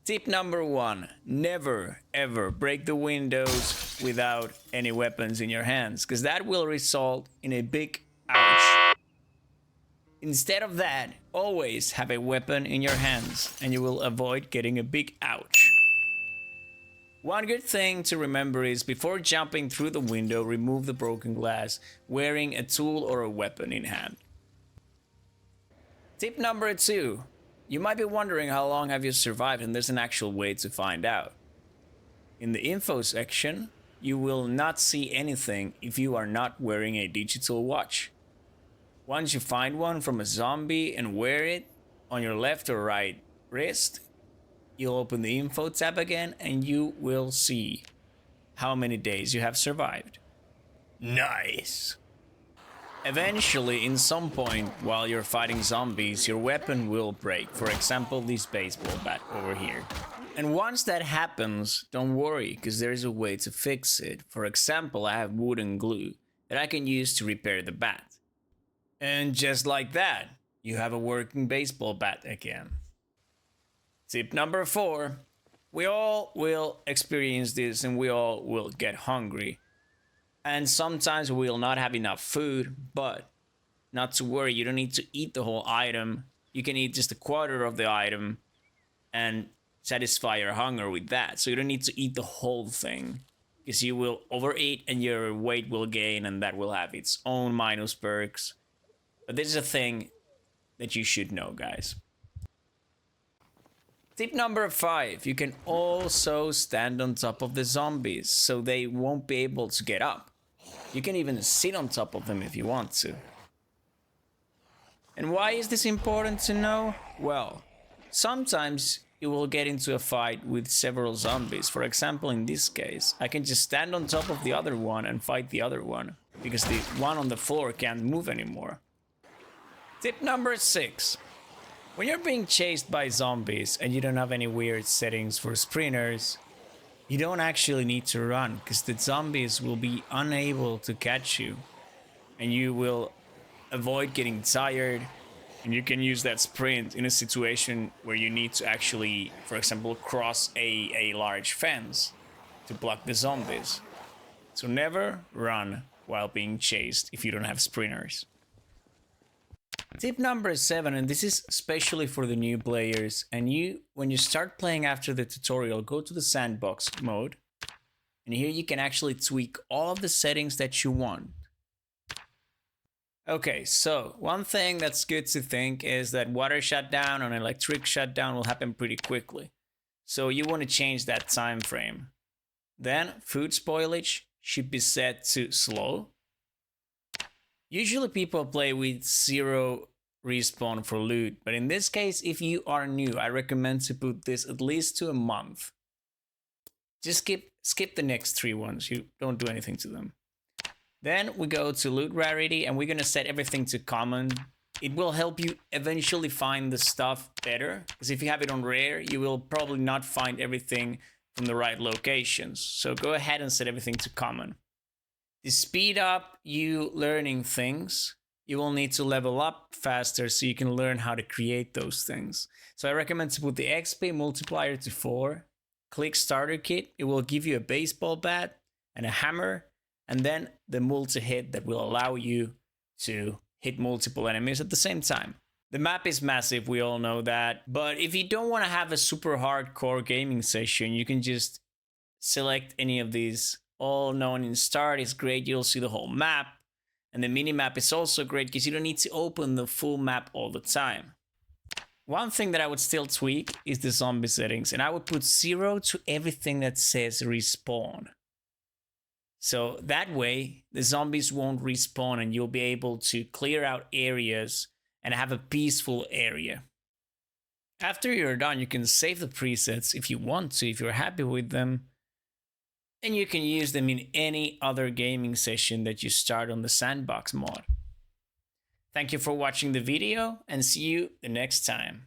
Tip number 1, never ever break the windows without any weapons in your hands, because that will result in a big ouch. Instead of that, always have a weapon in your hands and you will avoid getting a big ouch. One good thing to remember is before jumping through the window, remove the broken glass wearing a tool or a weapon in hand. Tip number 2. You might be wondering how long have you survived, and there's an actual way to find out. In the info section, you will not see anything if you are not wearing a digital watch. Once you find one from a zombie and wear it on your left or right wrist, you'll open the info tab again and you will see how many days you have survived. Nice! Eventually, in some point while you're fighting zombies, your weapon will break. For example, this baseball bat over here. And once that happens, don't worry, because there's a way to fix it. For example, I have wood and glue that I can use to repair the bat. And just like that, you have a working baseball bat again. Tip number 4. We all will experience this and we all will get hungry. And sometimes we will not have enough food, but not to worry, you don't need to eat the whole item. You can eat just a quarter of the item and satisfy your hunger with that. So you don't need to eat the whole thing, because you will overeat and your weight will gain, and that will have its own minus perks. But this is a thing that you should know, guys. Tip number 5. You can also stand on top of the zombies so they won't be able to get up. You can even sit on top of them if you want to. And why is this important to know? Well, sometimes you will get into a fight with several zombies. For example, in this case, I can just stand on top of the other one and fight the other one, because the one on the floor can't move anymore. Tip number 6. When you're being chased by zombies and you don't have any weird settings for sprinters, you don't actually need to run, because the zombies will be unable to catch you. And you will avoid getting tired, and you can use that sprint in a situation where you need to actually, for example, cross a large fence to block the zombies. So never run while being chased if you don't have sprinters. Tip number 7, and this is especially for the new players, and when you start playing after the tutorial, go to the sandbox mode, and here you can actually tweak all of the settings that you want. Okay, so one thing that's good to think is that water shutdown and electric shutdown will happen pretty quickly. So you want to change that time frame. Then food spoilage should be set to slow. Usually people play with 0 respawn for loot, but in this case, if you are new, I recommend to put this at least to a month. Just skip the next 3 ones, you don't do anything to them. Then we go to loot rarity and we're gonna set everything to common. It will help you eventually find the stuff better, because if you have it on rare, you will probably not find everything from the right locations. So go ahead and set everything to common. To speed up you learning things, you will need to level up faster so you can learn how to create those things. So I recommend to put the XP multiplier to 4, click starter kit, it will give you a baseball bat and a hammer, and then the multi-hit that will allow you to hit multiple enemies at the same time. The map is massive, we all know that, but if you don't want to have a super hardcore gaming session, you can just select any of these. All known in start is great, you'll see the whole map, and the mini map is also great because you don't need to open the full map all the time. One thing that I would still tweak is the zombie settings, and I would put 0 to everything that says respawn. So that way the zombies won't respawn and you'll be able to clear out areas and have a peaceful area. After you're done, you can save the presets if you want to, if you're happy with them. And you can use them in any other gaming session that you start on the sandbox mod. Thank you for watching the video and see you the next time.